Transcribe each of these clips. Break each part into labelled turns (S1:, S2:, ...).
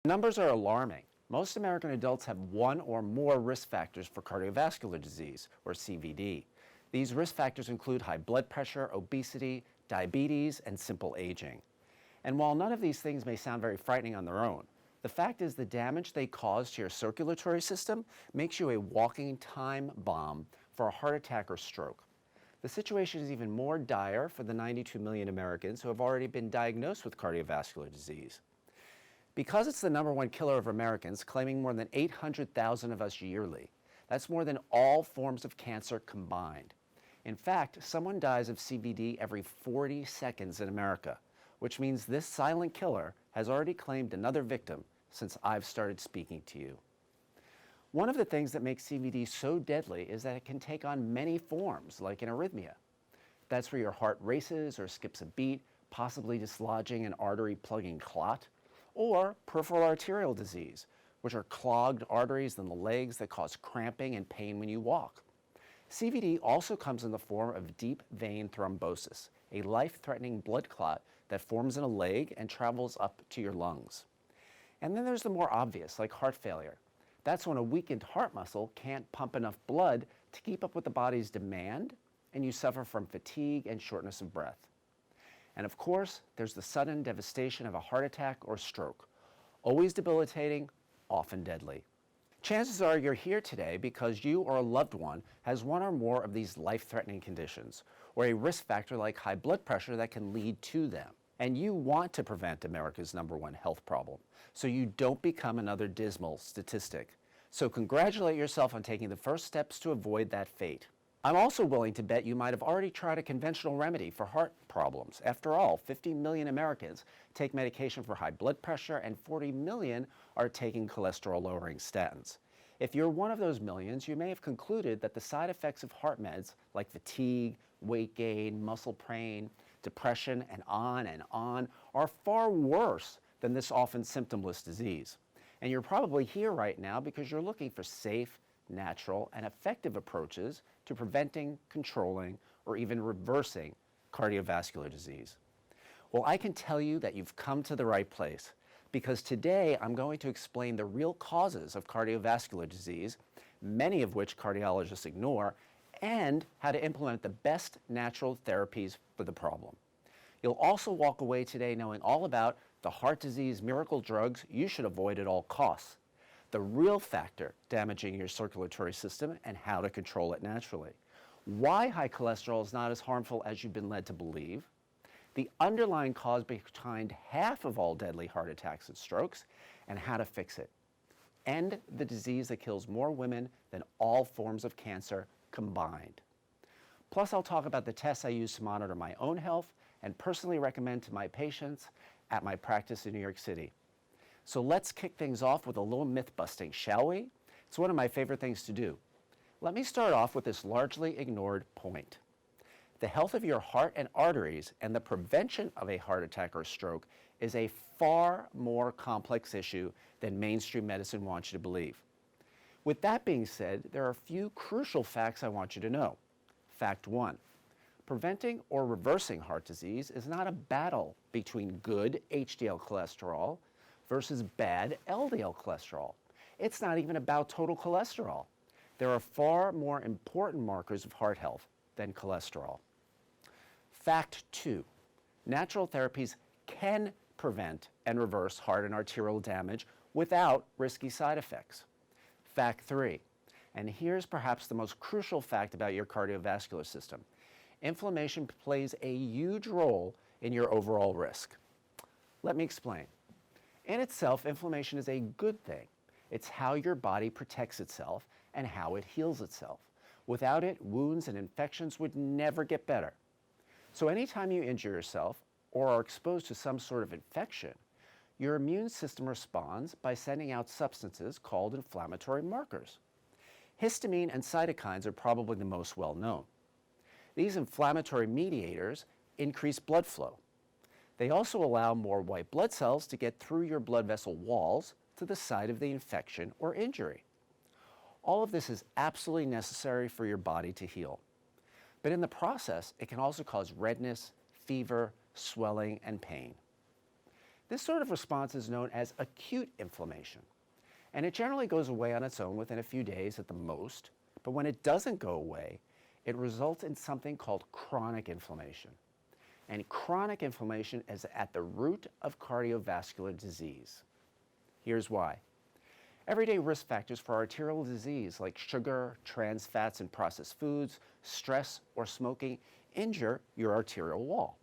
S1: Numbers are alarming. Most American adults have one or more risk factors for cardiovascular disease, or CVD. These risk factors include high blood pressure, obesity, diabetes, and simple aging. And while none of these things may sound very frightening on their own, the fact is the damage they cause to your circulatory system makes you a walking time bomb for a heart attack or stroke. The situation is even more dire for the 92 million Americans who have already been diagnosed with cardiovascular disease. Because it's the #1 killer of Americans, claiming more than 800,000 of us yearly, that's more than all forms of cancer combined. In fact, someone dies of CVD every 40 seconds in America, which means this silent killer has already claimed another victim since I've started speaking to you. One of the things that makes CVD so deadly is that it can take on many forms, like an arrhythmia. That's where your heart races or skips a beat, possibly dislodging an artery-plugging clot, or peripheral arterial disease, which are clogged arteries in the legs that cause cramping and pain when you walk. CVD also comes in the form of deep vein thrombosis, a life-threatening blood clot that forms in a leg and travels up to your lungs. And then there's the more obvious, like heart failure. That's when a weakened heart muscle can't pump enough blood to keep up with the body's demand, and you suffer from fatigue and shortness of breath. And of course, there's the sudden devastation of a heart attack or stroke, always debilitating, often deadly. Chances are you're here today because you or a loved one has one or more of these life-threatening conditions, or a risk factor like high blood pressure that can lead to them. And you want to prevent America's #1 health problem, so you don't become another dismal statistic. So congratulate yourself on taking the first steps to avoid that fate. I'm also willing to bet you might have already tried a conventional remedy for heart problems. After all, 50 million Americans take medication for high blood pressure and 40 million are taking cholesterol-lowering statins. If you're one of those millions, you may have concluded that the side effects of heart meds like fatigue, weight gain, muscle pain, depression, and on are far worse than this often symptomless disease. And you're probably here right now because you're looking for safe, natural, and effective approaches to preventing, controlling, or even reversing cardiovascular disease. Well, I can tell you that you've come to the right place, because today I'm going to explain the real causes of cardiovascular disease, many of which cardiologists ignore, and how to implement the best natural therapies for the problem. You'll also walk away today knowing all about the heart disease miracle drugs you should avoid at all costs, the real factor damaging your circulatory system and how to control it naturally, why high cholesterol is not as harmful as you've been led to believe, the underlying cause behind half of all deadly heart attacks and strokes, and how to fix it, and the disease that kills more women than all forms of cancer combined. Plus, I'll talk about the tests I use to monitor my own health and personally recommend to my patients at my practice in New York City. So let's kick things off with a little myth busting, shall we? It's one of my favorite things to do. Let me start off with this largely ignored point. The health of your heart and arteries and the prevention of a heart attack or stroke is a far more complex issue than mainstream medicine wants you to believe. With that being said, there are a few crucial facts I want you to know. Fact 1. Preventing or reversing heart disease is not a battle between good HDL cholesterol versus bad LDL cholesterol. It's not even about total cholesterol. There are far more important markers of heart health than cholesterol. Fact 2. Natural therapies can prevent and reverse heart and arterial damage without risky side effects. Fact 3. And here's perhaps the most crucial fact about your cardiovascular system. Inflammation plays a huge role in your overall risk. Let me explain. In itself, inflammation is a good thing. It's how your body protects itself and how it heals itself. Without it, wounds and infections would never get better. So anytime you injure yourself or are exposed to some sort of infection, your immune system responds by sending out substances called inflammatory markers. Histamine and cytokines are probably the most well known. These inflammatory mediators increase blood flow. They also allow more white blood cells to get through your blood vessel walls to the site of the infection or injury. All of this is absolutely necessary for your body to heal. But in the process, it can also cause redness, fever, swelling, and pain. This sort of response is known as acute inflammation, and it generally goes away on its own within a few days at the most, but when it doesn't go away, it results in something called chronic inflammation. And chronic inflammation is at the root of cardiovascular disease. Here's why. Everyday risk factors for arterial disease like sugar, trans fats, and processed foods, stress, or smoking injure your arterial wall.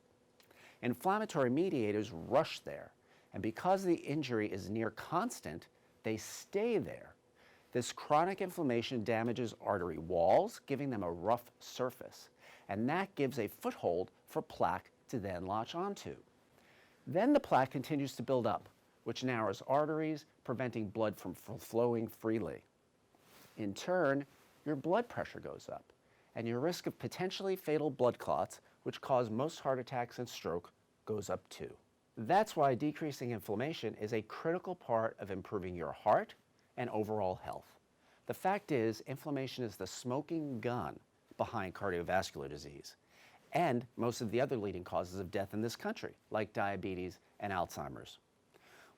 S1: Inflammatory mediators rush there, and because the injury is near constant, they stay there. This chronic inflammation damages artery walls, giving them a rough surface, and that gives a foothold for plaque to then latch onto. Then the plaque continues to build up, which narrows arteries, preventing blood from flowing freely. In turn, your blood pressure goes up, and your risk of potentially fatal blood clots, which cause most heart attacks and stroke, goes up too. That's why decreasing inflammation is a critical part of improving your heart and overall health. The fact is, inflammation is the smoking gun behind cardiovascular disease and most of the other leading causes of death in this country, like diabetes and Alzheimer's.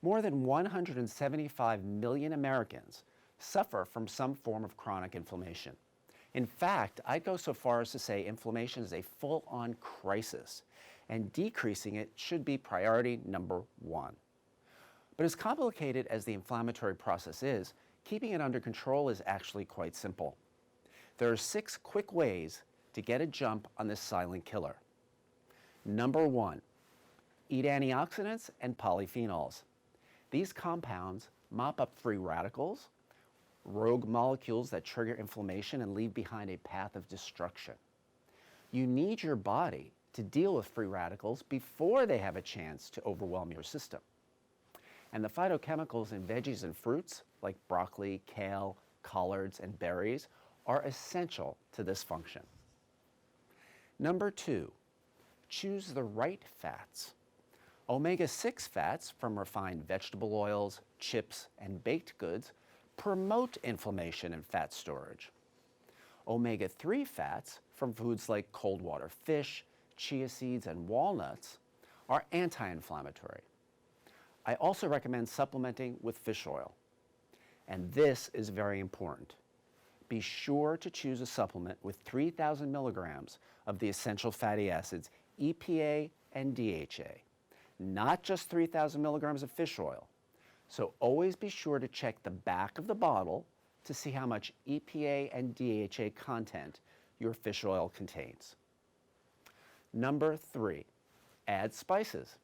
S1: More than 175 million Americans suffer from some form of chronic inflammation. In fact, I'd go so far as to say inflammation is a full-on crisis, and decreasing it should be priority number one. But as complicated as the inflammatory process is, keeping it under control is actually quite simple. There are 6 quick ways to get a jump on this silent killer. Number 1, eat antioxidants and polyphenols. These compounds mop up free radicals, rogue molecules that trigger inflammation and leave behind a path of destruction. You need your body to deal with free radicals before they have a chance to overwhelm your system. And the phytochemicals in veggies and fruits, like broccoli, kale, collards, and berries, are essential to this function. Number 2, choose the right fats. Omega-6 fats from refined vegetable oils, chips, and baked goods promote inflammation and fat storage. Omega-3 fats from foods like cold water fish, chia seeds, and walnuts are anti-inflammatory. I also recommend supplementing with fish oil. And this is very important. Be sure to choose a supplement with 3,000 milligrams of the essential fatty acids EPA and DHA, not just 3,000 milligrams of fish oil. So always be sure to check the back of the bottle to see how much EPA and DHA content your fish oil contains. Number 3, add spices.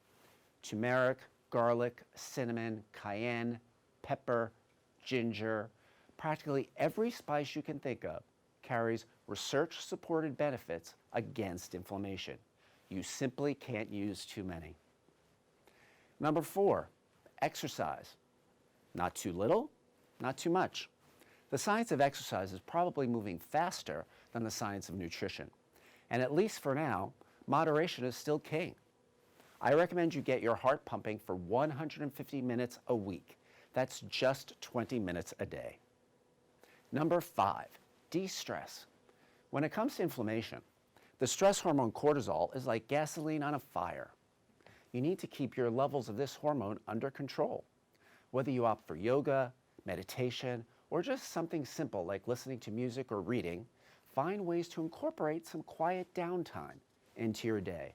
S1: Turmeric, garlic, cinnamon, cayenne, pepper, ginger. Practically every spice you can think of carries research-supported benefits against inflammation. You simply can't use too many. Number 4, exercise. Not too little, not too much. The science of exercise is probably moving faster than the science of nutrition. And at least for now, moderation is still king. I recommend you get your heart pumping for 150 minutes a week. That's just 20 minutes a day. Number 5, de-stress. When it comes to inflammation, the stress hormone cortisol is like gasoline on a fire. You need to keep your levels of this hormone under control. Whether you opt for yoga, meditation, or just something simple like listening to music or reading, find ways to incorporate some quiet downtime into your day.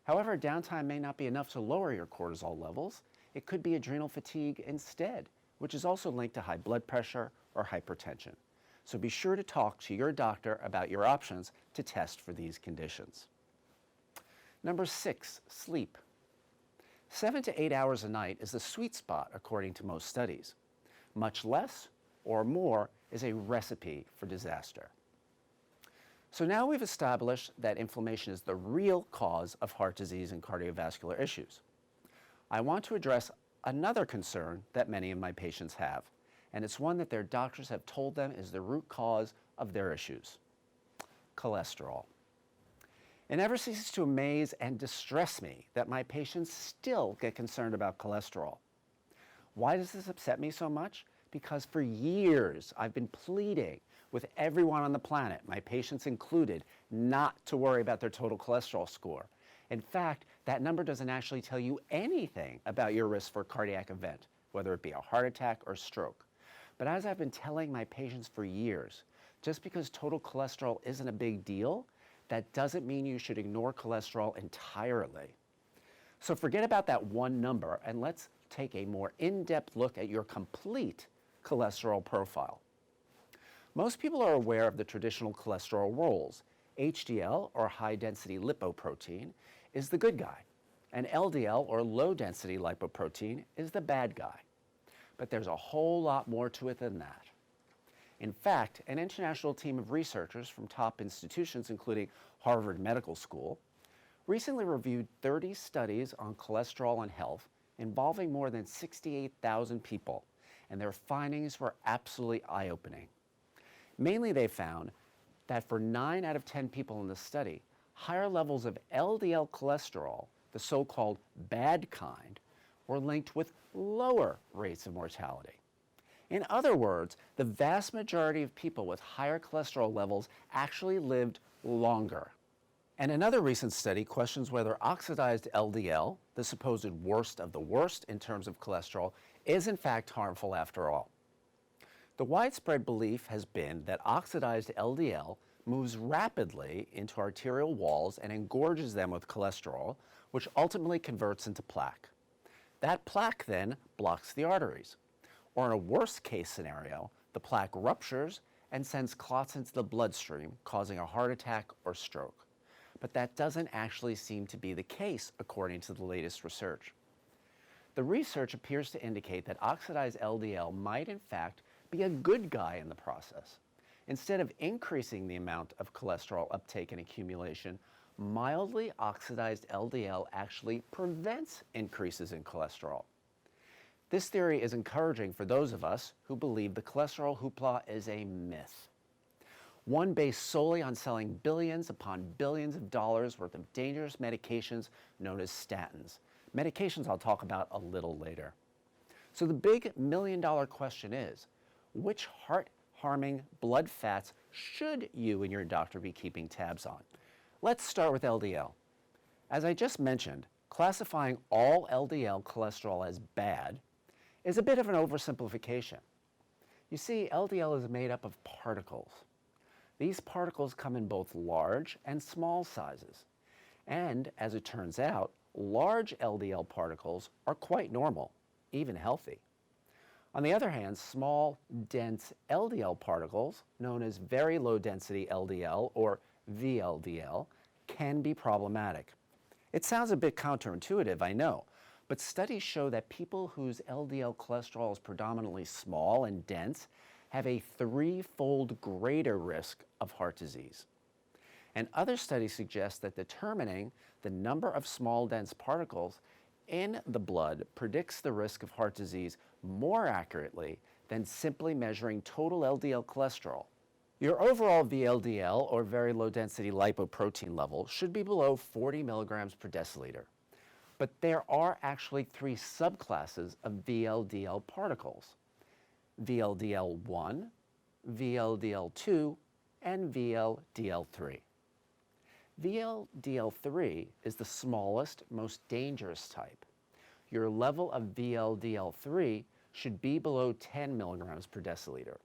S1: However, downtime may not be enough to lower your cortisol levels. It could be adrenal fatigue instead, which is also linked to high blood pressure or hypertension. So be sure to talk to your doctor about your options to test for these conditions. Number 6, sleep. 7 to 8 hours a night is the sweet spot according to most studies. Much less or more is a recipe for disaster. So now we've established that inflammation is the real cause of heart disease and cardiovascular issues. I want to address another concern that many of my patients have, and it's one that their doctors have told them is the root cause of their issues: cholesterol. It never ceases to amaze and distress me that my patients still get concerned about cholesterol. Why does this upset me so much? Because for years I've been pleading with everyone on the planet, my patients included, not to worry about their total cholesterol score. In fact, That number doesn't actually tell you anything about your risk for a cardiac event, whether it be a heart attack or stroke. But as I've been telling my patients for years, just because total cholesterol isn't a big deal, that doesn't mean you should ignore cholesterol entirely. So forget about that one number and let's take a more in-depth look at your complete cholesterol profile. Most people are aware of the traditional cholesterol roles. HDL, or high-density lipoprotein, is the good guy, and LDL, or low-density lipoprotein, is the bad guy. But there's a whole lot more to it than that. In fact, an international team of researchers from top institutions, including Harvard Medical School, recently reviewed 30 studies on cholesterol and health involving more than 68,000 people, and their findings were absolutely eye-opening. Mainly, they found that for 9 out of 10 people in the study, higher levels of LDL cholesterol, the so-called bad kind, were linked with lower rates of mortality. In other words, the vast majority of people with higher cholesterol levels actually lived longer. And another recent study questions whether oxidized LDL, the supposed worst of the worst in terms of cholesterol, is in fact harmful after all. The widespread belief has been that oxidized LDL moves rapidly into arterial walls and engorges them with cholesterol, which ultimately converts into plaque. That plaque then blocks the arteries. Or in a worst-case scenario, the plaque ruptures and sends clots into the bloodstream, causing a heart attack or stroke. But that doesn't actually seem to be the case, according to the latest research. The research appears to indicate that oxidized LDL might in fact be a good guy in the process. Instead of increasing the amount of cholesterol uptake and accumulation, mildly oxidized LDL actually prevents increases in cholesterol. This theory is encouraging for those of us who believe the cholesterol hoopla is a myth, one based solely on selling billions upon billions of dollars worth of dangerous medications known as statins, medications I'll talk about a little later. So the big million-dollar question is, which heart-harming blood fats should you and your doctor be keeping tabs on? Let's start with LDL. As I just mentioned, classifying all LDL cholesterol as bad is a bit of an oversimplification. You see, LDL is made up of particles. These particles come in both large and small sizes. And as it turns out, large LDL particles are quite normal, even healthy. On the other hand, small, dense LDL particles, known as very low density LDL or VLDL, can be problematic. It sounds a bit counterintuitive, I know, but studies show that people whose LDL cholesterol is predominantly small and dense have a 3-fold greater risk of heart disease. And other studies suggest that determining the number of small, dense particles in the blood predicts the risk of heart disease more accurately than simply measuring total LDL cholesterol. Your overall VLDL, or very low density lipoprotein level, should be below 40 milligrams per deciliter. But there are actually 3 subclasses of VLDL particles: VLDL1, VLDL2, and VLDL3. VLDL3 is the smallest, most dangerous type. Your level of VLDL3 should be below 10 milligrams per deciliter.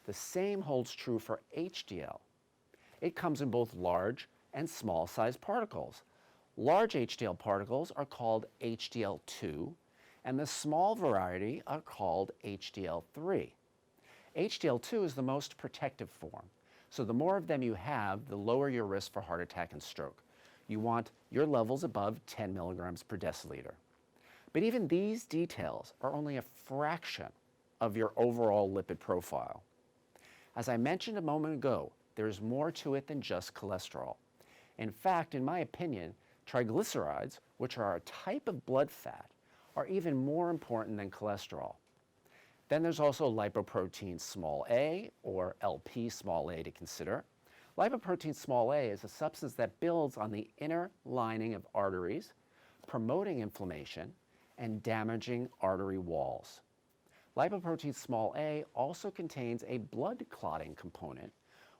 S1: The same holds true for HDL. It comes in both large and small sized particles. Large HDL particles are called HDL2, and the small variety are called HDL3. HDL2 is the most protective form, so the more of them you have, the lower your risk for heart attack and stroke. You want your levels above 10 milligrams per deciliter. But even these details are only a fraction of your overall lipid profile. As I mentioned a moment ago, there's more to it than just cholesterol. In fact, in my opinion, triglycerides, which are a type of blood fat, are even more important than cholesterol. Then there's also lipoprotein small a, or LP small a, to consider. Lipoprotein small a is a substance that builds on the inner lining of arteries, promoting inflammation and damaging artery walls. Lipoprotein small a also contains a blood clotting component,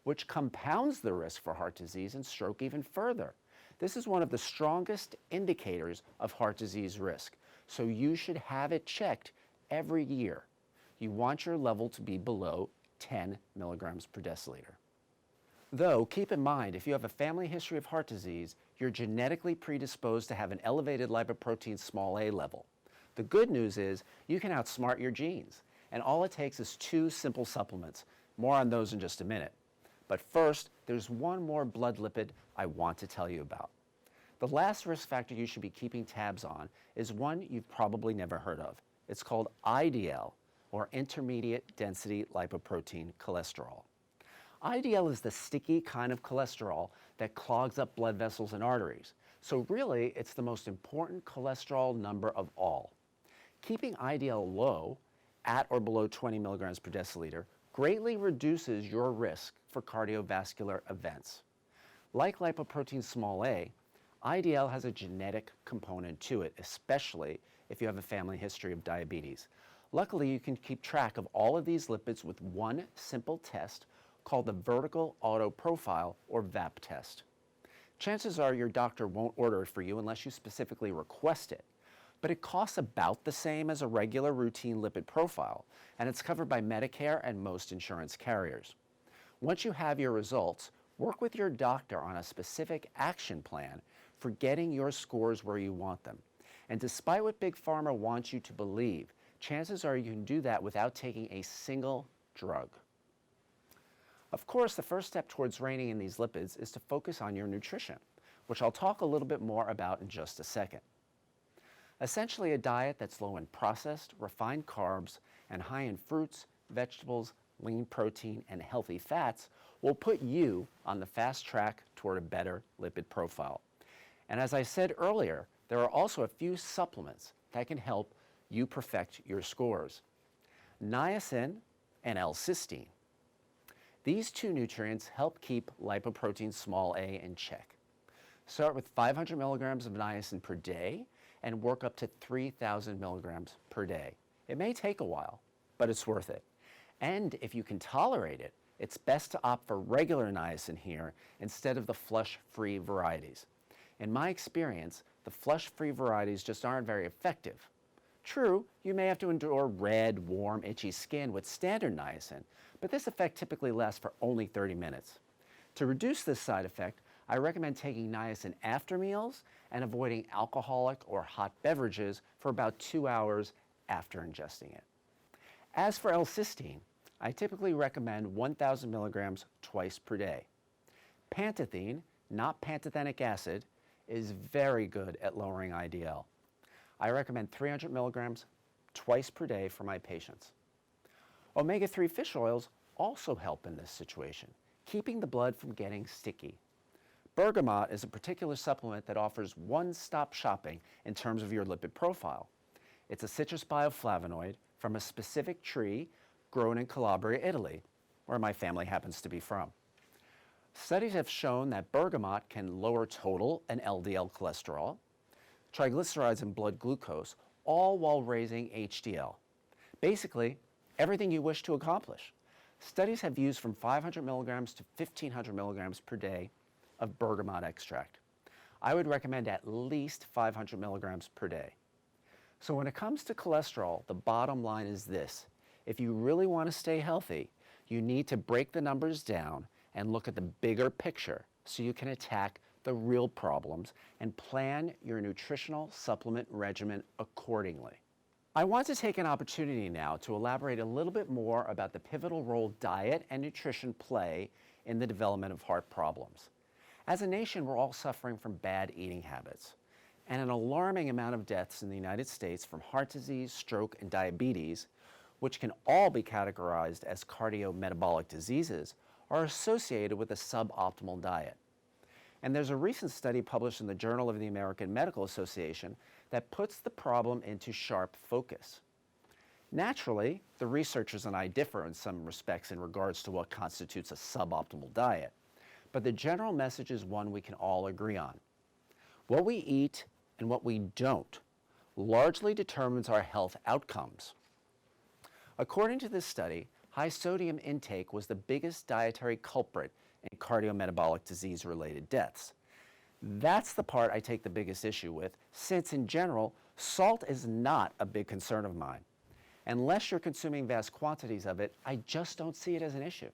S1: which compounds the risk for heart disease and stroke even further. This is one of the strongest indicators of heart disease risk, so you should have it checked every year. You want your level to be below 10 milligrams per deciliter. Though, keep in mind, if you have a family history of heart disease, you're genetically predisposed to have an elevated lipoprotein a level. The good news is you can outsmart your genes, and all it takes is 2 simple supplements. More on those in just a minute. But first, there's one more blood lipid I want to tell you about. The last risk factor you should be keeping tabs on is one you've probably never heard of. It's called IDL, or intermediate density lipoprotein cholesterol. IDL is the sticky kind of cholesterol that clogs up blood vessels and arteries. So really, it's the most important cholesterol number of all. Keeping IDL low, at or below 20 milligrams per deciliter, greatly reduces your risk for cardiovascular events. Like lipoprotein a, IDL has a genetic component to it, especially if you have a family history of diabetes. Luckily, you can keep track of all of these lipids with one simple test called the vertical auto profile, or VAP test. Chances are your doctor won't order it for you unless you specifically request it, but it costs about the same as a regular routine lipid profile, and it's covered by Medicare and most insurance carriers. Once you have your results, work with your doctor on a specific action plan for getting your scores where you want them. And despite what Big Pharma wants you to believe, chances are you can do that without taking a single drug. Of course, the first step towards reining in these lipids is to focus on your nutrition, which I'll talk a little bit more about in just a second. Essentially, a diet that's low in processed, refined carbs and high in fruits, vegetables, lean protein, and healthy fats will put you on the fast track toward a better lipid profile. And as I said earlier, there are also a few supplements that can help you perfect your scores. Niacin and L-cysteine. These 2 nutrients help keep lipoprotein a in check. Start with 500 milligrams of niacin per day and work up to 3,000 milligrams per day. It may take a while, but it's worth it. And if you can tolerate it, it's best to opt for regular niacin here instead of the flush-free varieties. In my experience, the flush-free varieties just aren't very effective. True, you may have to endure red, warm, itchy skin with standard niacin, but this effect typically lasts for only 30 minutes. To reduce this side effect, I recommend taking niacin after meals and avoiding alcoholic or hot beverages for about 2 hours after ingesting it. As for L-cysteine, I typically recommend 1,000 milligrams twice per day. Pantethine, not pantothenic acid, is very good at lowering IDL. I recommend 300 milligrams twice per day for my patients. Omega-3 fish oils also help in this situation, keeping the blood from getting sticky. Bergamot is a particular supplement that offers one-stop shopping in terms of your lipid profile. It's a citrus bioflavonoid from a specific tree grown in Calabria, Italy, where my family happens to be from. Studies have shown that bergamot can lower total and LDL cholesterol, triglycerides and blood glucose, all while raising HDL. Basically, everything you wish to accomplish. Studies have used from 500 milligrams to 1,500 milligrams per day of bergamot extract. I would recommend at least 500 milligrams per day. So when it comes to cholesterol, the bottom line is this. If you really want to stay healthy, you need to break the numbers down and look at the bigger picture so you can attack the real problems and plan your nutritional supplement regimen accordingly. I want to take an opportunity now to elaborate a little bit more about the pivotal role diet and nutrition play in the development of heart problems. As a nation, we're all suffering from bad eating habits, and an alarming amount of deaths in the United States from heart disease, stroke, and diabetes, which can all be categorized as cardiometabolic diseases, are associated with a suboptimal diet. And there's a recent study published in the Journal of the American Medical Association that puts the problem into sharp focus. Naturally, the researchers and I differ in some respects in regards to what constitutes a suboptimal diet, but the general message is one we can all agree on. What we eat and what we don't largely determines our health outcomes. According to this study, high sodium intake was the biggest dietary culprit in cardiometabolic disease-related deaths. That's the part I take the biggest issue with, since in general, salt is not a big concern of mine. Unless you're consuming vast quantities of it, I just don't see it as an issue.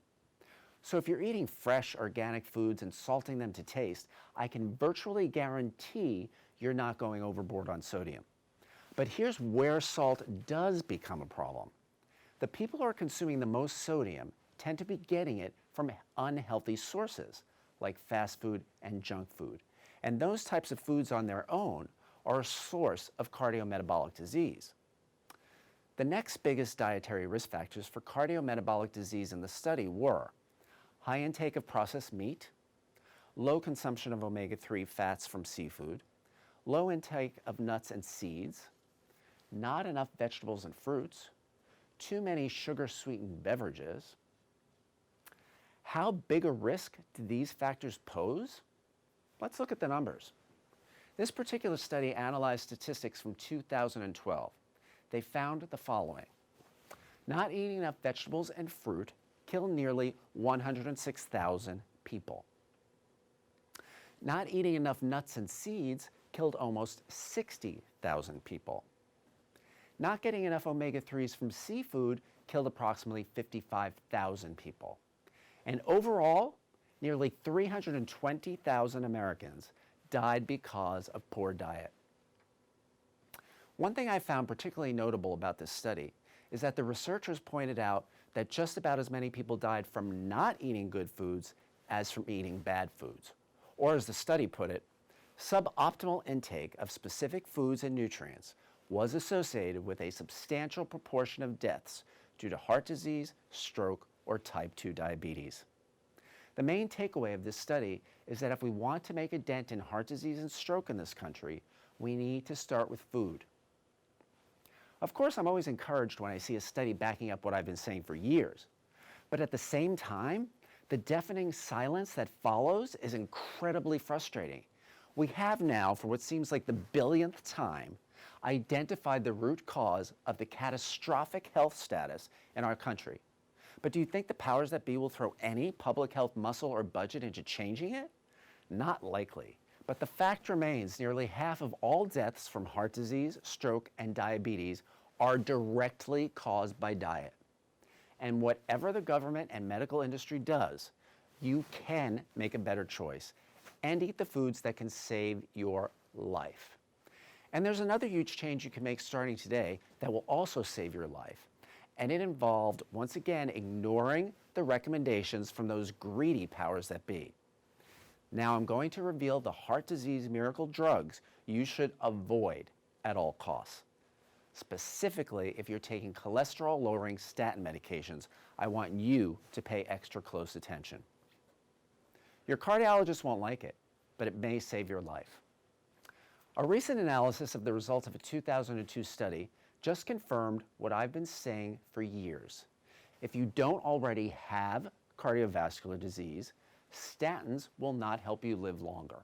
S1: So if you're eating fresh, organic foods and salting them to taste, I can virtually guarantee you're not going overboard on sodium. But here's where salt does become a problem. The people who are consuming the most sodium tend to be getting it from unhealthy sources, like fast food and junk food. And those types of foods on their own are a source of cardiometabolic disease. The next biggest dietary risk factors for cardiometabolic disease in the study were high intake of processed meat, low consumption of omega-3 fats from seafood, low intake of nuts and seeds, not enough vegetables and fruits, too many sugar-sweetened beverages. How big a risk do these factors pose? Let's look at the numbers. This particular study analyzed statistics from 2012. They found the following. Not eating enough vegetables and fruit killed nearly 106,000 people. Not eating enough nuts and seeds killed almost 60,000 people. Not getting enough omega-3s from seafood killed approximately 55,000 people. And overall, nearly 320,000 Americans died because of poor diet. One thing I found particularly notable about this study is that the researchers pointed out that just about as many people died from not eating good foods as from eating bad foods. Or as the study put it, suboptimal intake of specific foods and nutrients was associated with a substantial proportion of deaths due to heart disease, stroke, or type 2 diabetes. The main takeaway of this study is that if we want to make a dent in heart disease and stroke in this country, we need to start with food. Of course, I'm always encouraged when I see a study backing up what I've been saying for years. But at the same time, the deafening silence that follows is incredibly frustrating. We have now, for what seems like the billionth time, identified the root cause of the catastrophic health status in our country. But do you think the powers that be will throw any public health muscle or budget into changing it? Not likely. But the fact remains nearly half of all deaths from heart disease, stroke, and diabetes are directly caused by diet. And whatever the government and medical industry does, you can make a better choice and eat the foods that can save your life. And there's another huge change you can make starting today that will also save your life. And it involved, once again, ignoring the recommendations from those greedy powers that be. Now I'm going to reveal the heart disease miracle drugs you should avoid at all costs. Specifically, if you're taking cholesterol-lowering statin medications, I want you to pay extra close attention. Your cardiologist won't like it, but it may save your life. A recent analysis of the results of a 2002 study just confirmed what I've been saying for years. If you don't already have cardiovascular disease, statins will not help you live longer.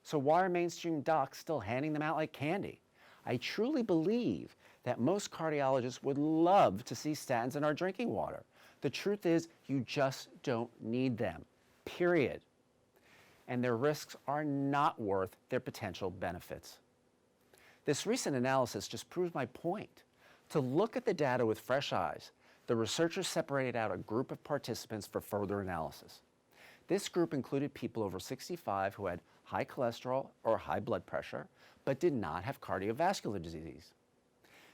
S1: So why are mainstream docs still handing them out like candy? I truly believe that most cardiologists would love to see statins in our drinking water. The truth is, you just don't need them, period. And their risks are not worth their potential benefits. This recent analysis just proves my point. To look at the data with fresh eyes, the researchers separated out a group of participants for further analysis. This group included people over 65 who had high cholesterol or high blood pressure, but did not have cardiovascular disease.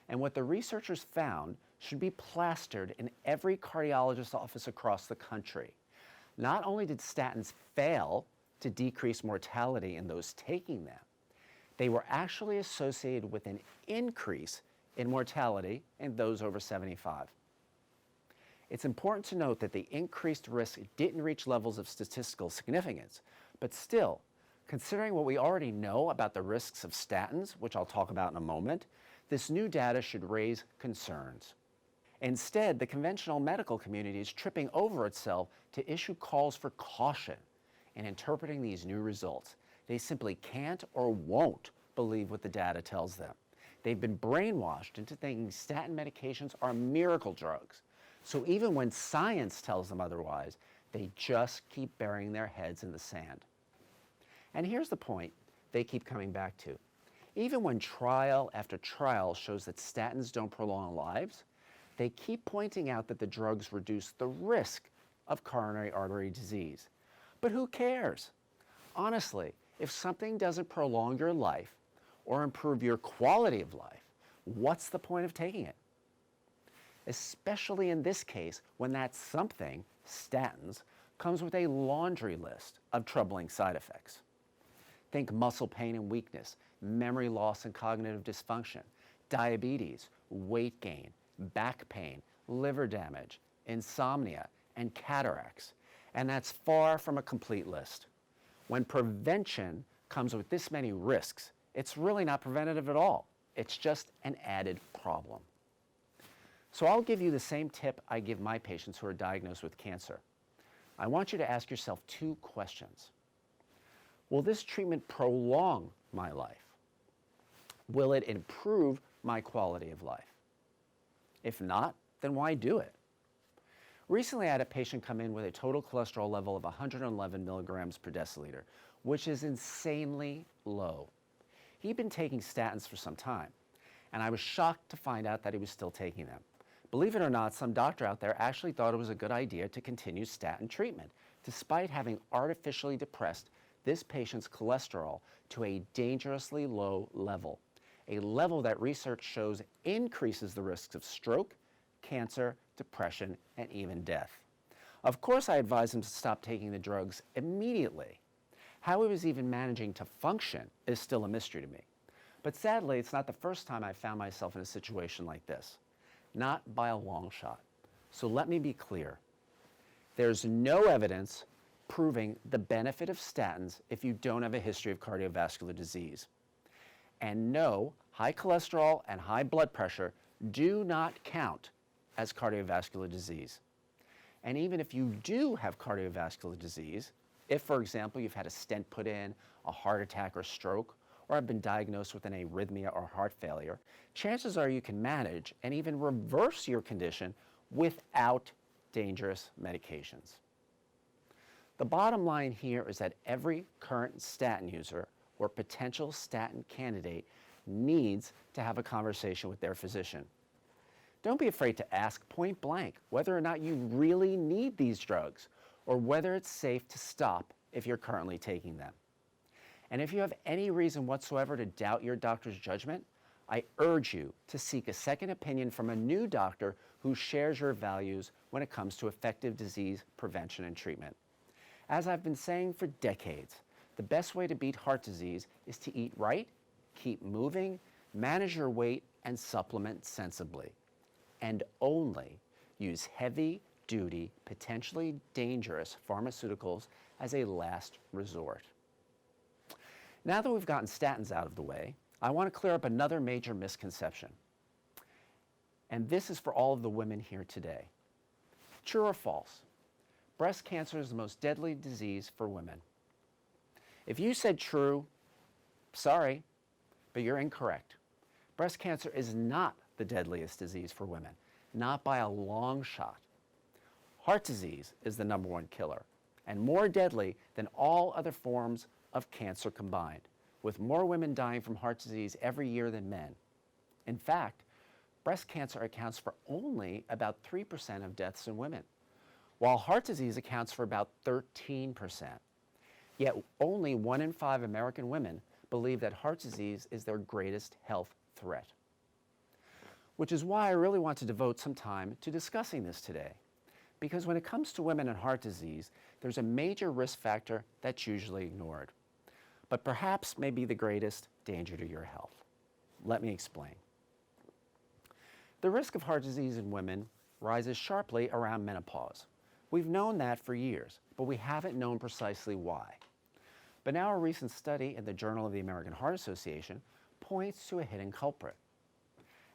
S1: And what the researchers found should be plastered in every cardiologist's office across the country. Not only did statins fail to decrease mortality in those taking them, they were actually associated with an increase in mortality in those over 75. It's important to note that the increased risk didn't reach levels of statistical significance, but still, considering what we already know about the risks of statins, which I'll talk about in a moment, this new data should raise concerns. Instead, the conventional medical community is tripping over itself to issue calls for caution in interpreting these new results. They simply can't or won't believe what the data tells them. They've been brainwashed into thinking statin medications are miracle drugs. So even when science tells them otherwise, they just keep burying their heads in the sand. And here's the point they keep coming back to. Even when trial after trial shows that statins don't prolong lives, they keep pointing out that the drugs reduce the risk of coronary artery disease. But who cares? Honestly, if something doesn't prolong your life or improve your quality of life, what's the point of taking it? Especially in this case, when that something, statins, comes with a laundry list of troubling side effects. Think muscle pain and weakness, memory loss and cognitive dysfunction, diabetes, weight gain, back pain, liver damage, insomnia, and cataracts. And that's far from a complete list. When prevention comes with this many risks, it's really not preventative at all. It's just an added problem. So I'll give you the same tip I give my patients who are diagnosed with cancer. I want you to ask yourself two questions. Will this treatment prolong my life? Will it improve my quality of life? If not, then why do it? Recently, I had a patient come in with a total cholesterol level of 111 milligrams per deciliter, which is insanely low. He'd been taking statins for some time, and I was shocked to find out that he was still taking them. Believe it or not, some doctor out there actually thought it was a good idea to continue statin treatment, despite having artificially depressed this patient's cholesterol to a dangerously low level, a level that research shows increases the risks of stroke, cancer, depression, and even death. Of course, I advised him to stop taking the drugs immediately. How he was even managing to function is still a mystery to me. But sadly, it's not the first time I've found myself in a situation like this. Not by a long shot. So let me be clear. There's no evidence proving the benefit of statins if you don't have a history of cardiovascular disease. And no, high cholesterol and high blood pressure do not count as cardiovascular disease. And even if you do have cardiovascular disease, if, for example, you've had a stent put in, a heart attack or stroke, or have been diagnosed with an arrhythmia or heart failure, chances are you can manage and even reverse your condition without dangerous medications. The bottom line here is that every current statin user or potential statin candidate needs to have a conversation with their physician. Don't be afraid to ask point blank whether or not you really need these drugs or whether it's safe to stop if you're currently taking them. And if you have any reason whatsoever to doubt your doctor's judgment, I urge you to seek a second opinion from a new doctor who shares your values when it comes to effective disease prevention and treatment. As I've been saying for decades, the best way to beat heart disease is to eat right, keep moving, manage your weight, and supplement sensibly. And only use heavy-duty, potentially dangerous pharmaceuticals as a last resort. Now that we've gotten statins out of the way, I want to clear up another major misconception. And this is for all of the women here today. True or false? Breast cancer is the most deadly disease for women. If you said true, sorry, but you're incorrect. Breast cancer is not the deadliest disease for women, not by a long shot. Heart disease is the #1 killer and more deadly than all other forms of cancer combined, with more women dying from heart disease every year than men. In fact, breast cancer accounts for only about 3% of deaths in women, while heart disease accounts for about 13%. Yet only 1 in 5 American women believe that heart disease is their greatest health threat. Which is why I really want to devote some time to discussing this today. Because when it comes to women and heart disease, there's a major risk factor that's usually ignored, but perhaps may be the greatest danger to your health. Let me explain. The risk of heart disease in women rises sharply around menopause. We've known that for years, but we haven't known precisely why. But now a recent study in the Journal of the American Heart Association points to a hidden culprit.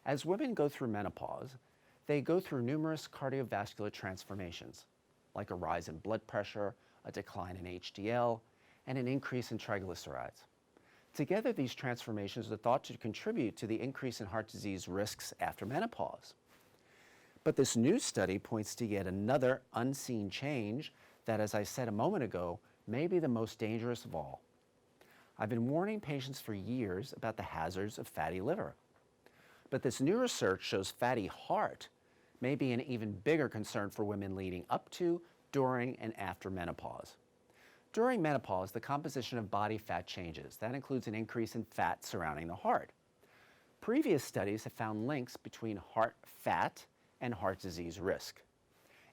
S1: As women go through menopause, they go through numerous cardiovascular transformations, like a rise in blood pressure, a decline in HDL, and an increase in triglycerides. Together, these transformations are thought to contribute to the increase in heart disease risks after menopause. But this new study points to yet another unseen change that, as I said a moment ago, may be the most dangerous of all. I've been warning patients for years about the hazards of fatty liver. But this new research shows fatty heart may be an even bigger concern for women leading up to, during, and after menopause. During menopause, the composition of body fat changes. That includes an increase in fat surrounding the heart. Previous studies have found links between heart fat and heart disease risk.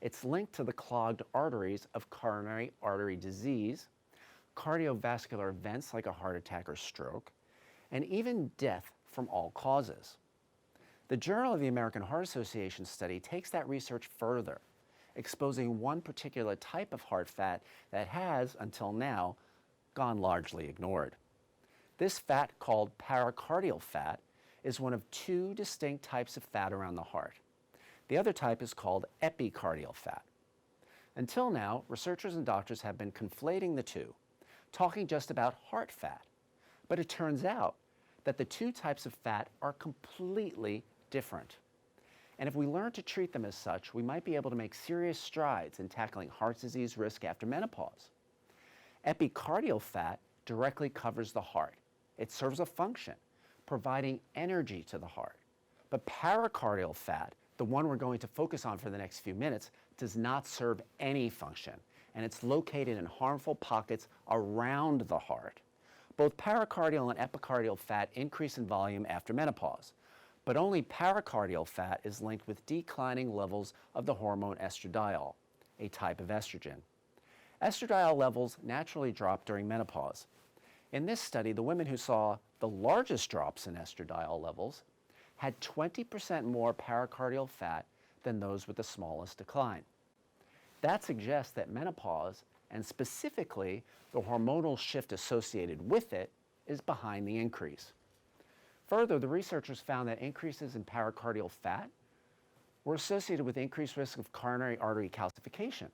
S1: It's linked to the clogged arteries of coronary artery disease, cardiovascular events like a heart attack or stroke, and even death from all causes. The Journal of the American Heart Association study takes that research further, exposing one particular type of heart fat that has, until now, gone largely ignored. This fat, called paracardial fat, is one of two distinct types of fat around the heart. The other type is called epicardial fat. Until now, researchers and doctors have been conflating the two, talking just about heart fat. But it turns out that the two types of fat are completely different. And if we learn to treat them as such, we might be able to make serious strides in tackling heart disease risk after menopause. Epicardial fat directly covers the heart. It serves a function, providing energy to the heart. But paracardial fat, the one we're going to focus on for the next few minutes, does not serve any function, and it's located in harmful pockets around the heart. Both paracardial and epicardial fat increase in volume after menopause, but only paracardial fat is linked with declining levels of the hormone estradiol, a type of estrogen. Estradiol levels naturally drop during menopause. In this study, the women who saw the largest drops in estradiol levels had 20% more paracardial fat than those with the smallest decline. That suggests that menopause, and specifically the hormonal shift associated with it, is behind the increase. Further, the researchers found that increases in paracardial fat were associated with increased risk of coronary artery calcification.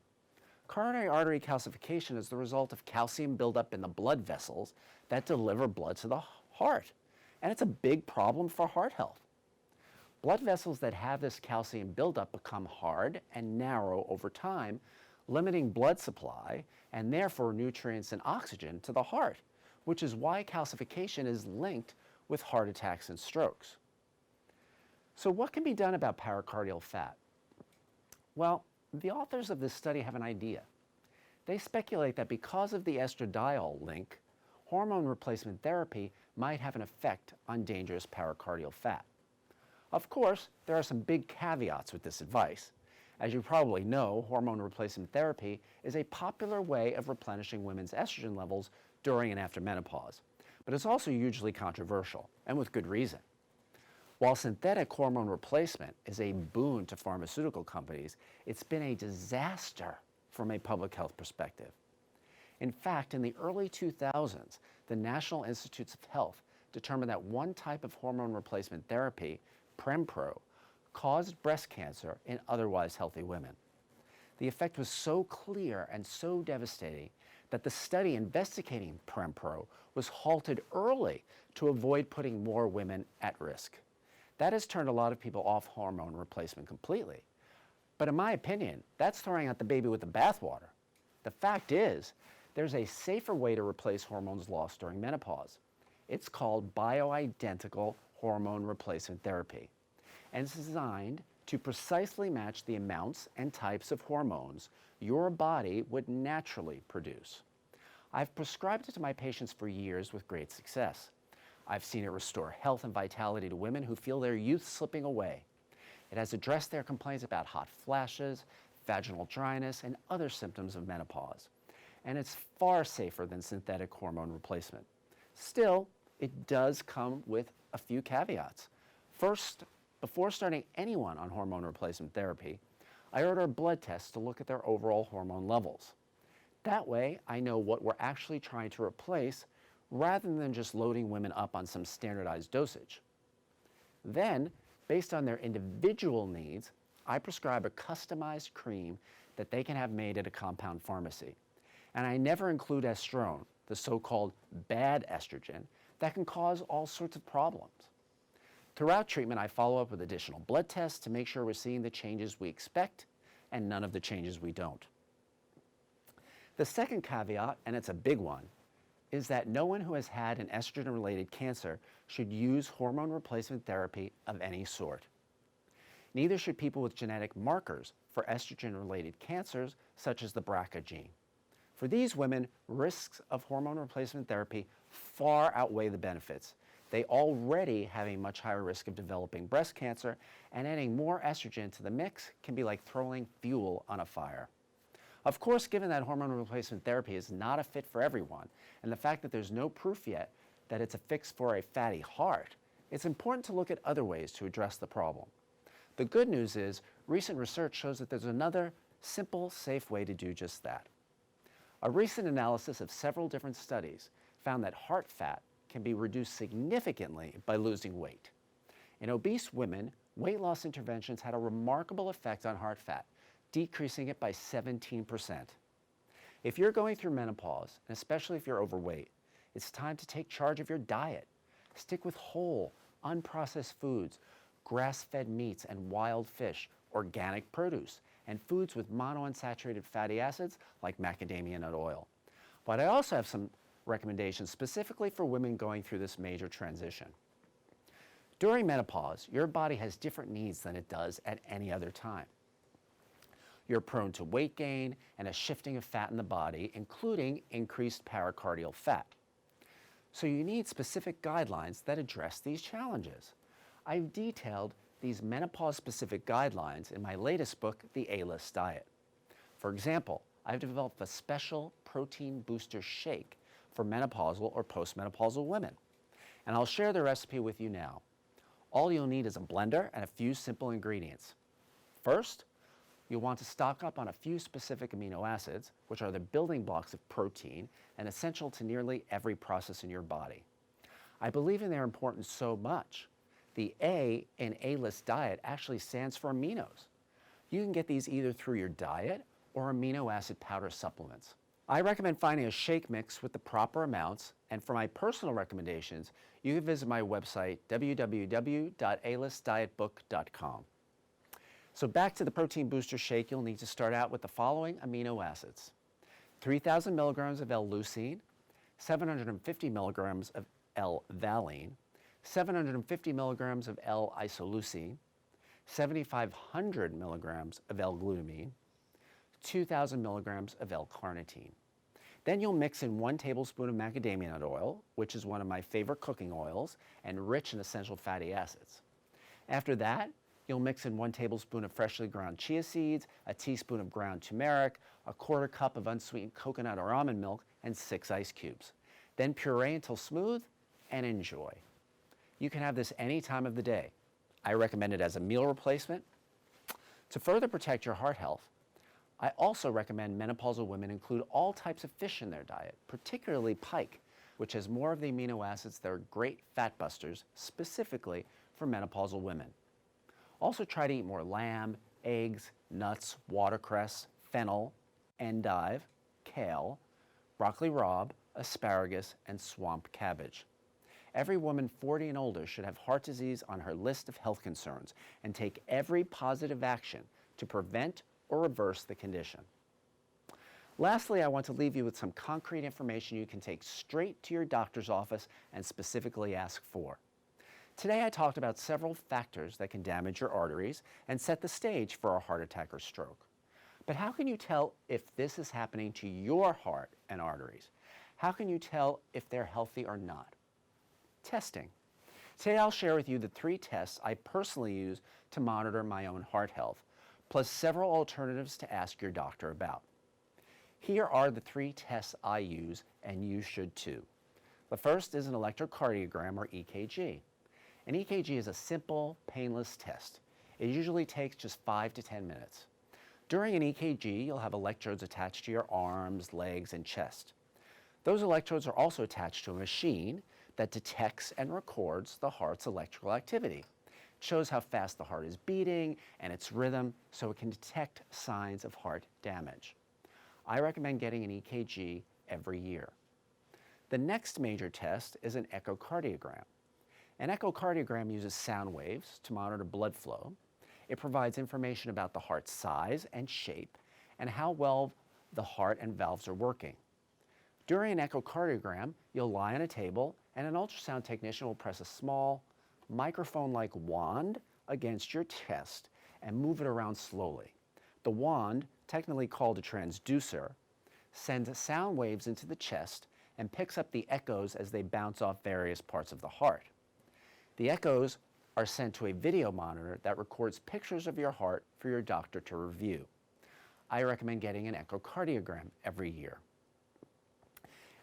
S1: Coronary artery calcification is the result of calcium buildup in the blood vessels that deliver blood to the heart, and it's a big problem for heart health. Blood vessels that have this calcium buildup become hard and narrow over time, limiting blood supply and therefore nutrients and oxygen to the heart, which is why calcification is linked with heart attacks and strokes. So what can be done about paracardial fat? Well, the authors of this study have an idea. They speculate that because of the estradiol link, hormone replacement therapy might have an effect on dangerous paracardial fat. Of course, there are some big caveats with this advice. As you probably know, hormone replacement therapy is a popular way of replenishing women's estrogen levels during and after menopause, but it's also hugely controversial, and with good reason. While synthetic hormone replacement is a boon to pharmaceutical companies, it's been a disaster from a public health perspective. In fact, in the early 2000s, the National Institutes of Health determined that one type of hormone replacement therapy, Prempro, caused breast cancer in otherwise healthy women. The effect was so clear and so devastating that the study investigating Prempro was halted early to avoid putting more women at risk. That has turned a lot of people off hormone replacement completely. But in my opinion, that's throwing out the baby with the bathwater. The fact is, there's a safer way to replace hormones lost during menopause. It's called bioidentical hormone replacement therapy, and it's designed to precisely match the amounts and types of hormones your body would naturally produce. I've prescribed it to my patients for years with great success. I've seen it restore health and vitality to women who feel their youth slipping away. It has addressed their complaints about hot flashes, vaginal dryness, and other symptoms of menopause. And it's far safer than synthetic hormone replacement. Still, it does come with a few caveats. First, before starting anyone on hormone replacement therapy, I order a blood test to look at their overall hormone levels. That way, I know what we're actually trying to replace rather than just loading women up on some standardized dosage. Then, based on their individual needs, I prescribe a customized cream that they can have made at a compound pharmacy. And I never include estrone, the so-called bad estrogen, that can cause all sorts of problems. Throughout treatment, I follow up with additional blood tests to make sure we're seeing the changes we expect and none of the changes we don't. The second caveat, and it's a big one, is that no one who has had an estrogen-related cancer should use hormone replacement therapy of any sort. Neither should people with genetic markers for estrogen-related cancers, such as the BRCA gene. For these women, risks of hormone replacement therapy far outweigh the benefits. They already have a much higher risk of developing breast cancer, and adding more estrogen to the mix can be like throwing fuel on a fire. Of course, given that hormone replacement therapy is not a fit for everyone, and the fact that there's no proof yet that it's a fix for a fatty heart, it's important to look at other ways to address the problem. The good news is, recent research shows that there's another simple, safe way to do just that. A recent analysis of several different studies found that heart fat can be reduced significantly by losing weight. In obese women, weight loss interventions had a remarkable effect on heart fat, decreasing it by 17%. If you're going through menopause, and especially if you're overweight, it's time to take charge of your diet. Stick with whole, unprocessed foods, grass-fed meats and wild fish, organic produce, and foods with monounsaturated fatty acids like macadamia nut oil. But I also have some recommendations specifically for women going through this major transition. During menopause, your body has different needs than it does at any other time. You're prone to weight gain and a shifting of fat in the body, including increased pericardial fat. So you need specific guidelines that address these challenges. I've detailed these menopause-specific guidelines in my latest book, The A-List Diet. For example, I've developed a special protein booster shake for menopausal or postmenopausal women, and I'll share the recipe with you now. All you'll need is a blender and a few simple ingredients. First, you'll want to stock up on a few specific amino acids, which are the building blocks of protein and essential to nearly every process in your body. I believe in their importance so much. The A in A-List Diet actually stands for aminos. You can get these either through your diet or amino acid powder supplements. I recommend finding a shake mix with the proper amounts, and for my personal recommendations, you can visit my website, www.alistdietbook.com. So back to the protein booster shake, you'll need to start out with the following amino acids: 3,000 milligrams of L-leucine, 750 milligrams of L-valine, 750 milligrams of L-isoleucine, 7,500 milligrams of L-glutamine, 2,000 milligrams of L-carnitine. Then you'll mix in 1 tablespoon of macadamia nut oil, which is one of my favorite cooking oils and rich in essential fatty acids. After that, you'll mix in 1 tablespoon of freshly ground chia seeds, a teaspoon of ground turmeric, a 1/4 cup of unsweetened coconut or almond milk, and 6 ice cubes. Then puree until smooth and enjoy. You can have this any time of the day. I recommend it as a meal replacement. To further protect your heart health, I also recommend menopausal women include all types of fish in their diet, particularly pike, which has more of the amino acids that are great fat busters, specifically for menopausal women. Also try to eat more lamb, eggs, nuts, watercress, fennel, endive, kale, broccoli rabe, asparagus, and swamp cabbage. Every woman 40 and older should have heart disease on her list of health concerns and take every positive action to prevent or reverse the condition. Lastly, I want to leave you with some concrete information you can take straight to your doctor's office and specifically ask for. Today I talked about several factors that can damage your arteries and set the stage for a heart attack or stroke. But how can you tell if this is happening to your heart and arteries? How can you tell if they're healthy or not? Testing. Today I'll share with you the 3 tests I personally use to monitor my own heart health, plus several alternatives to ask your doctor about. Here are the 3 tests I use, and you should too. The first is an electrocardiogram, or EKG. An EKG is a simple, painless test. It usually takes just 5 to 10 minutes. During an EKG, you'll have electrodes attached to your arms, legs, and chest. Those electrodes are also attached to a machine that detects and records the heart's electrical activity. It shows how fast the heart is beating and its rhythm, so it can detect signs of heart damage. I recommend getting an EKG every year. The next major test is an echocardiogram. An echocardiogram uses sound waves to monitor blood flow. It provides information about the heart's size and shape and how well the heart and valves are working. During an echocardiogram, you'll lie on a table and an ultrasound technician will press a small microphone-like wand against your chest and move it around slowly. The wand, technically called a transducer, sends sound waves into the chest and picks up the echoes as they bounce off various parts of the heart. The echoes are sent to a video monitor that records pictures of your heart for your doctor to review. I recommend getting an echocardiogram every year.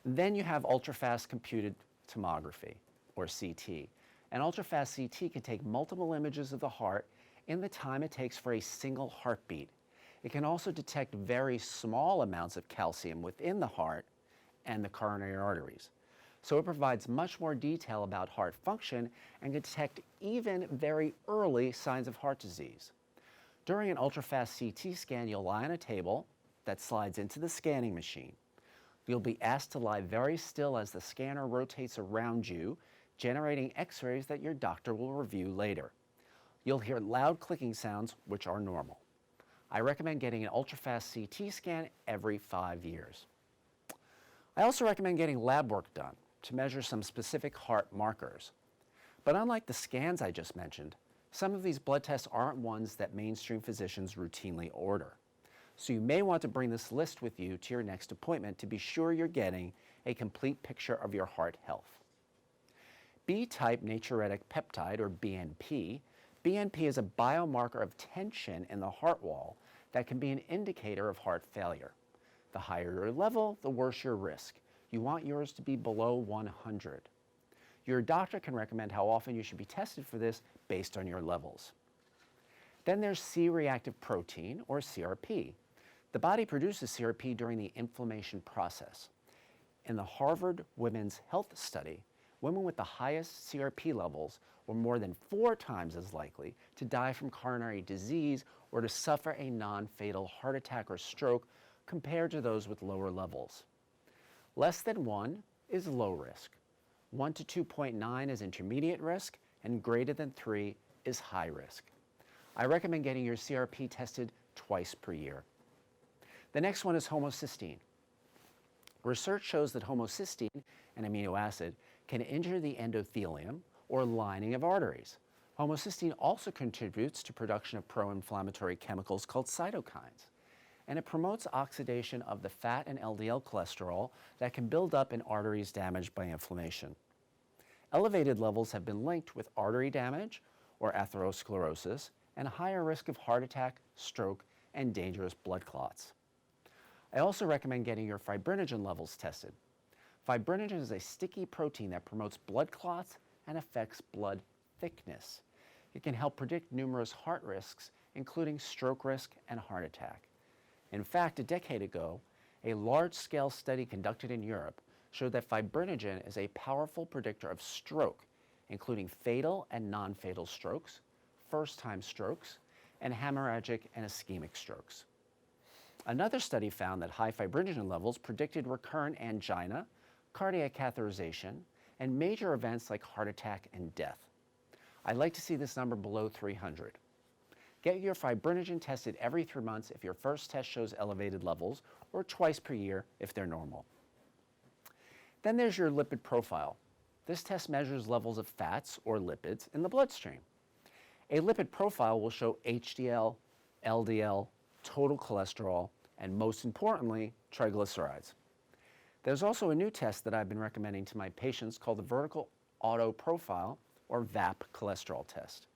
S1: Then you have ultrafast computed tomography, or CT. An ultrafast CT can take multiple images of the heart in the time it takes for a single heartbeat. It can also detect very small amounts of calcium within the heart and the coronary arteries. So it provides much more detail about heart function and can detect even very early signs of heart disease. During an ultrafast CT scan, you'll lie on a table that slides into the scanning machine. You'll be asked to lie very still as the scanner rotates around you, generating x-rays that your doctor will review later. You'll hear loud clicking sounds, which are normal. I recommend getting an ultrafast CT scan every 5 years. I also recommend getting lab work done to measure some specific heart markers. But unlike the scans I just mentioned, some of these blood tests aren't ones that mainstream physicians routinely order. So you may want to bring this list with you to your next appointment to be sure you're getting a complete picture of your heart health. B-type natriuretic peptide, or BNP. BNP is a biomarker of tension in the heart wall that can be an indicator of heart failure. The higher your level, the worse your risk. You want yours to be below 100. Your doctor can recommend how often you should be tested for this based on your levels. Then there's C-reactive protein, or CRP. The body produces CRP during the inflammation process. In the Harvard Women's Health Study, women with the highest CRP levels were more than 4 times as likely to die from coronary disease or to suffer a non-fatal heart attack or stroke compared to those with lower levels. Less than 1 is low risk. 1 to 2.9 is intermediate risk, and greater than 3 is high risk. I recommend getting your CRP tested twice per year. The next one is homocysteine. Research shows that homocysteine, an amino acid, can injure the endothelium, or lining of arteries. Homocysteine also contributes to production of pro-inflammatory chemicals called cytokines, and it promotes oxidation of the fat and LDL cholesterol that can build up in arteries damaged by inflammation. Elevated levels have been linked with artery damage, or atherosclerosis, and a higher risk of heart attack, stroke, and dangerous blood clots. I also recommend getting your fibrinogen levels tested. Fibrinogen is a sticky protein that promotes blood clots and affects blood thickness. It can help predict numerous heart risks, including stroke risk and heart attack. In fact, a decade ago, a large-scale study conducted in Europe showed that fibrinogen is a powerful predictor of stroke, including fatal and non-fatal strokes, first-time strokes, and hemorrhagic and ischemic strokes. Another study found that high fibrinogen levels predicted recurrent angina, cardiac catheterization, and major events like heart attack and death. I'd like to see this number below 300. Get your fibrinogen tested every 3 months if your first test shows elevated levels, or twice per year if they're normal. Then there's your lipid profile. This test measures levels of fats, or lipids, in the bloodstream. A lipid profile will show HDL, LDL, total cholesterol, and most importantly, triglycerides. There's also a new test that I've been recommending to my patients called the Vertical Auto Profile, or VAP cholesterol test.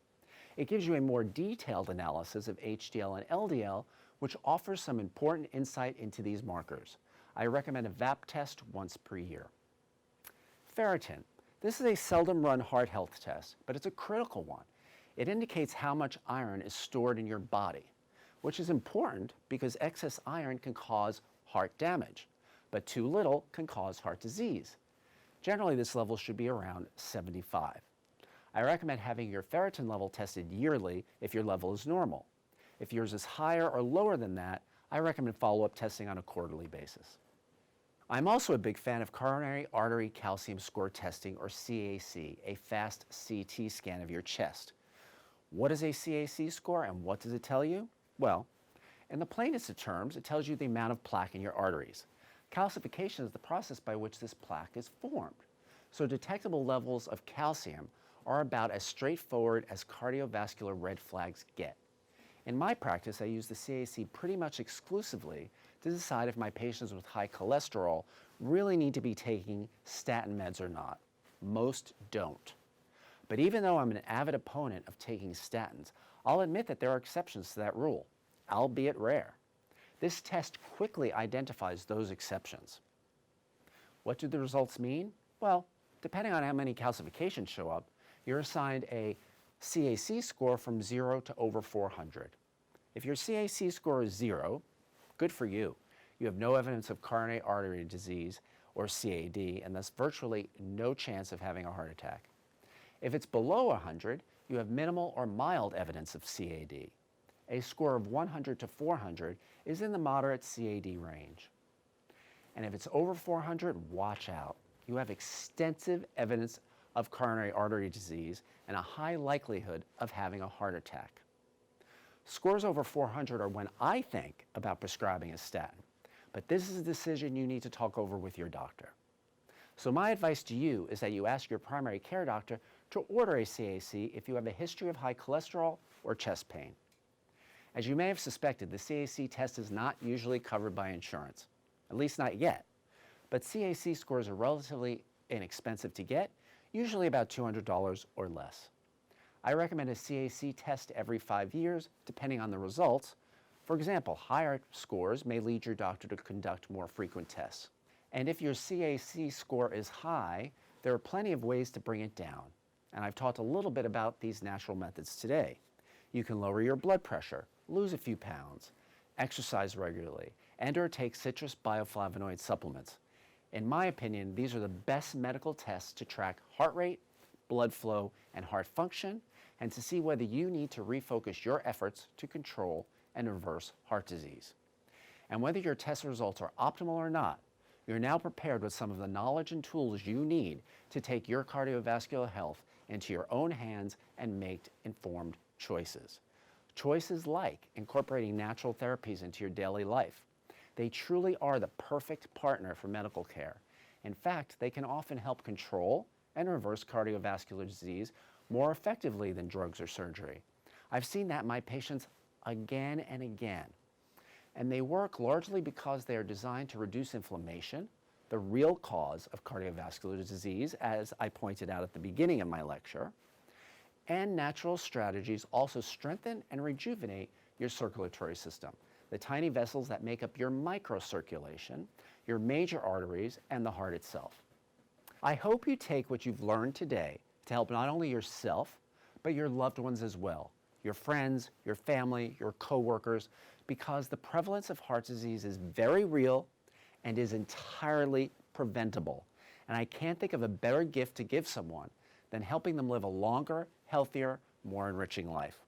S1: It gives you a more detailed analysis of HDL and LDL, which offers some important insight into these markers. I recommend a VAP test once per year. Ferritin. This is a seldom run heart health test, but it's a critical one. It indicates how much iron is stored in your body, which is important because excess iron can cause heart damage, but too little can cause heart disease. Generally, this level should be around 75. I recommend having your ferritin level tested yearly if your level is normal. If yours is higher or lower than that, I recommend follow-up testing on a quarterly basis. I'm also a big fan of coronary artery calcium score testing, or CAC, a fast CT scan of your chest. What is a CAC score and what does it tell you? Well, in the plainest of terms, it tells you the amount of plaque in your arteries. Calcification is the process by which this plaque is formed. So detectable levels of calcium are about as straightforward as cardiovascular red flags get. In my practice, I use the CAC pretty much exclusively to decide if my patients with high cholesterol really need to be taking statin meds or not. Most don't. But even though I'm an avid opponent of taking statins, I'll admit that there are exceptions to that rule, albeit rare. This test quickly identifies those exceptions. What do the results mean? Well, depending on how many calcifications show up, you're assigned a CAC score from 0 to over 400. If your CAC score is 0, good for you. You have no evidence of coronary artery disease or CAD, and thus virtually no chance of having a heart attack. If it's below 100, you have minimal or mild evidence of CAD. A score of 100 to 400 is in the moderate CAD range. And if it's over 400, watch out. You have extensive evidence of coronary artery disease and a high likelihood of having a heart attack. Scores over 400 are when I think about prescribing a statin, but this is a decision you need to talk over with your doctor. So my advice to you is that you ask your primary care doctor to order a CAC if you have a history of high cholesterol or chest pain. As you may have suspected, the CAC test is not usually covered by insurance, at least not yet. But CAC scores are relatively inexpensive to get, usually about $200 or less. I recommend a CAC test every 5 years, depending on the results. For example, higher scores may lead your doctor to conduct more frequent tests. And if your CAC score is high, there are plenty of ways to bring it down. And I've talked a little bit about these natural methods today. You can lower your blood pressure, lose a few pounds, exercise regularly, and/or take citrus bioflavonoid supplements. In my opinion, these are the best medical tests to track heart rate, blood flow, and heart function, and to see whether you need to refocus your efforts to control and reverse heart disease. And whether your test results are optimal or not, you're now prepared with some of the knowledge and tools you need to take your cardiovascular health into your own hands and make informed choices. Choices like incorporating natural therapies into your daily life. They truly are the perfect partner for medical care. In fact, they can often help control and reverse cardiovascular disease more effectively than drugs or surgery. I've seen that in my patients again and again. And they work largely because they are designed to reduce inflammation, the real cause of cardiovascular disease, as I pointed out at the beginning of my lecture. And natural strategies also strengthen and rejuvenate your circulatory system, the tiny vessels that make up your microcirculation, your major arteries, and the heart itself. I hope you take what you've learned today to help not only yourself, but your loved ones as well, your friends, your family, your coworkers, because the prevalence of heart disease is very real and is entirely preventable. And I can't think of a better gift to give someone than helping them live a longer, healthier, more enriching life.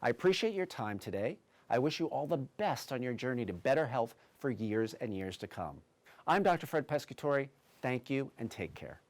S1: I appreciate your time today. I wish you all the best on your journey to better health for years and years to come. I'm Dr. Fred Pescatore. Thank you and take care.